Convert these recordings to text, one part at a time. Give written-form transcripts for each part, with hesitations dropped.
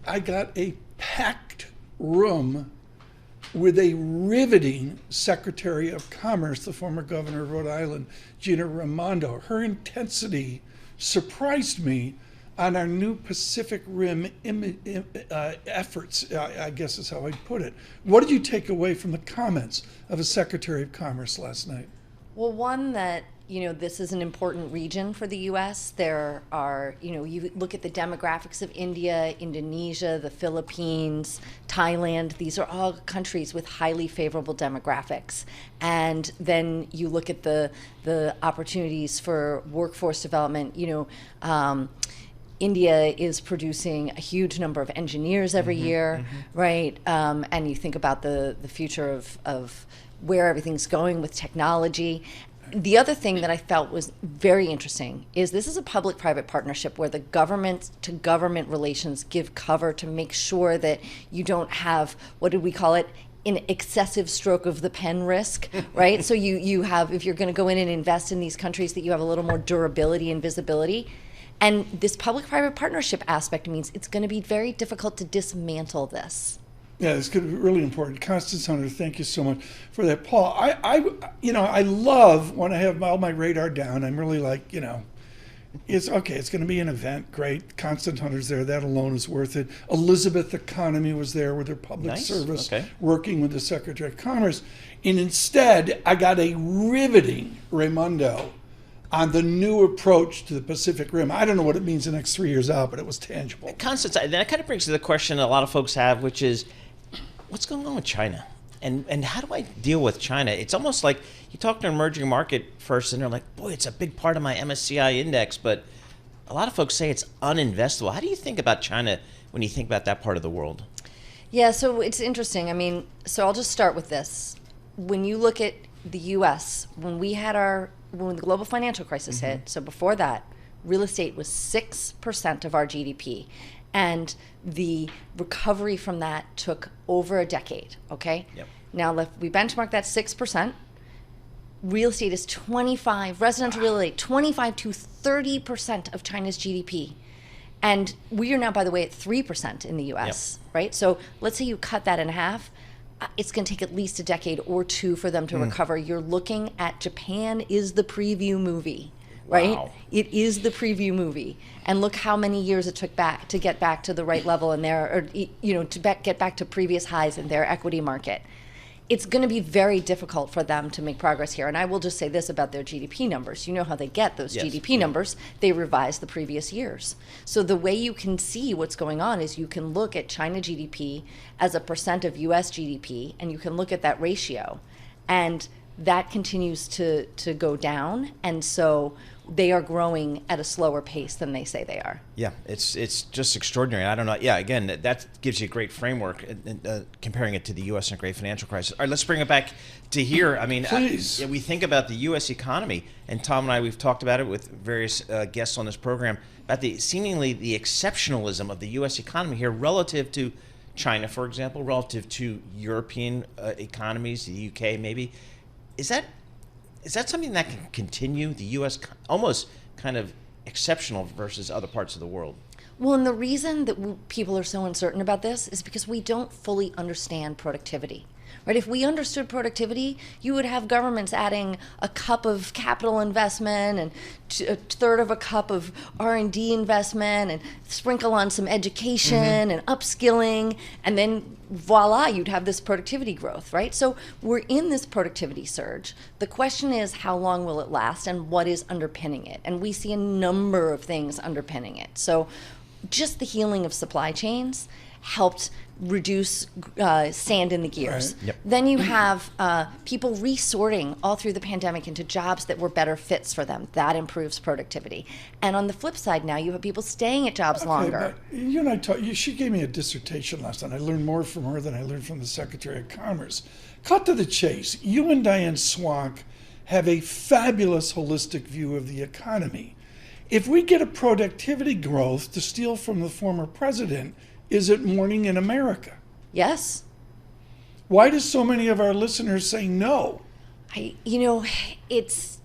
I got a packed room with a riveting Secretary of Commerce, the former governor of Rhode Island, Gina Raimondo. Her intensity surprised me on our new Pacific Rim efforts, I guess is how I'd put it. What did you take away from the comments of a Secretary of Commerce last night? Well, one that, this is an important region for the U.S. There are, you look at the demographics of India, Indonesia, the Philippines, Thailand. These are all countries with highly favorable demographics. And then you look at the opportunities for workforce development. India is producing a huge number of engineers every year, right? And you think about the future of where everything's going with technology. The other thing that I felt was very interesting is this is a public-private partnership where the government-to-government relations give cover to make sure that you don't have, what did we call it, an excessive stroke of the pen risk, right? So you have, if you're going to go in and invest in these countries, that you have a little more durability and visibility. And this public-private partnership aspect means it's going to be very difficult to dismantle this. Yeah, it's going to be really important. Constance Hunter, thank you so much for that. Paul, I love when I have all my radar down. I'm really like, it's okay. It's going to be an event. Great. Constance Hunter's there. That alone is worth it. Elizabeth Economy was there with her public service, working with the Secretary of Commerce. And instead, I got a riveting Raimondo on the new approach to the Pacific Rim. I don't know what it means the next 3 years out, but it was tangible. Constance, that kind of brings to the question a lot of folks have, which is, what's going on with China? And how do I deal with China? It's almost like you talk to an emerging market first, and they're like, boy, it's a big part of my MSCI index, but a lot of folks say it's uninvestable. How do you think about China when you think about that part of the world? Yeah, so it's interesting. So I'll just start with this. When you look at the U.S., when the global financial crisis hit, so before that, real estate was 6% of our GDP. And the recovery from that took over a decade, okay? Yep. Now, if we benchmark that 6%, real estate is residential real estate, 25 to 30% of China's GDP. And we are now, by the way, at 3% in the U.S., right? So let's say you cut that in half. It's going to take at least a decade or two for them to recover. You're looking at Japan is the preview movie, right? Wow. It is the preview movie. And look how many years it took to get back to the right level in get back to previous highs in their equity market. It's going to be very difficult for them to make progress here. And I will just say this about their GDP numbers. You know how they get those GDP numbers. They revise the previous years. So the way you can see what's going on is you can look at China GDP as a percent of US GDP, and you can look at that ratio. And that continues to go down. And so they are growing at a slower pace than they say they are. Yeah, it's just extraordinary. I don't know. Yeah, again, that gives you a great framework, comparing it to the U.S. and the great financial crisis. All right, let's bring it back to here. Please. We think about the U.S. economy, and Tom and I, we've talked about it with various guests on this program, about the seemingly the exceptionalism of the U.S. economy here relative to China, for example, relative to European economies, the U.K. maybe. Is that something that can continue, the U.S. almost kind of exceptional versus other parts of the world? Well, and the reason that people are so uncertain about this is because we don't fully understand productivity. Right? If we understood productivity, you would have governments adding a cup of capital investment and a third of a cup of R&D investment and sprinkle on some education and upskilling, and then voila, you'd have this productivity growth, right? So we're in this productivity surge. The question is, how long will it last and what is underpinning it? And we see a number of things underpinning it. So just the healing of supply chains helped reduce sand in the gears. Right. Yep. Then you have people resorting all through the pandemic into jobs that were better fits for them. That improves productivity. And on the flip side now, you have people staying at jobs longer. But you and I she gave me a dissertation last night. I learned more from her than I learned from the Secretary of Commerce. Cut to the chase. You and Diane Swank have a fabulous holistic view of the economy. If we get a productivity growth, to steal from the former president, is it morning in America? Yes. Why do so many of our listeners say no? It's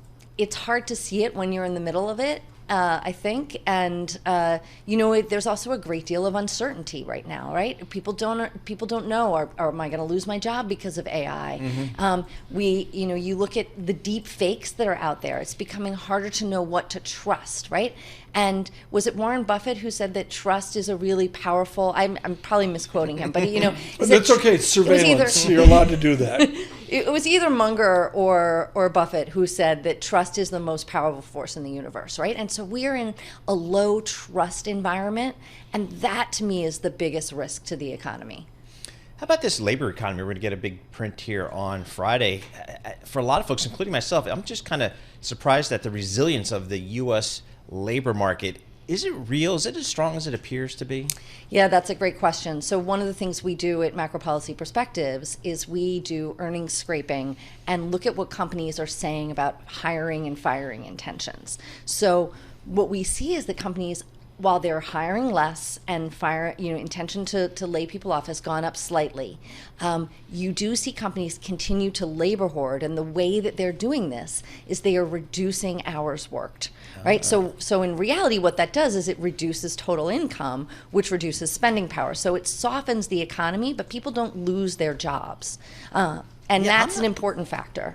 hard to see it when you're in the middle of it. I think. And there's also a great deal of uncertainty right now, right? People don't know, or am I going to lose my job because of AI? You look at the deep fakes that are out there. It's becoming harder to know what to trust, right? And was it Warren Buffett who said that trust is a really powerful? I'm probably misquoting him, but but that's okay. It's surveillance. You're allowed to do that. It was either Munger or Buffett who said that trust is the most powerful force in the universe, right? And so we're in a low trust environment, and that to me is the biggest risk to the economy. How about this labor economy? We're going to get a big print here on Friday. For a lot of folks, including myself, I'm just kind of surprised at the resilience of the U.S. labor market. Is it real? Is it as strong as it appears to be? Yeah, that's a great question. So one of the things we do at MacroPolicy Perspectives is we do earnings scraping and look at what companies are saying about hiring and firing intentions. So what we see is that companies, while they're hiring less and intention to lay people off has gone up slightly, you do see companies continue to labor hoard, and the way that they're doing this is they are reducing hours worked, right? So in reality, what that does is it reduces total income, which reduces spending power. So it softens the economy, but people don't lose their jobs. And that's an important factor.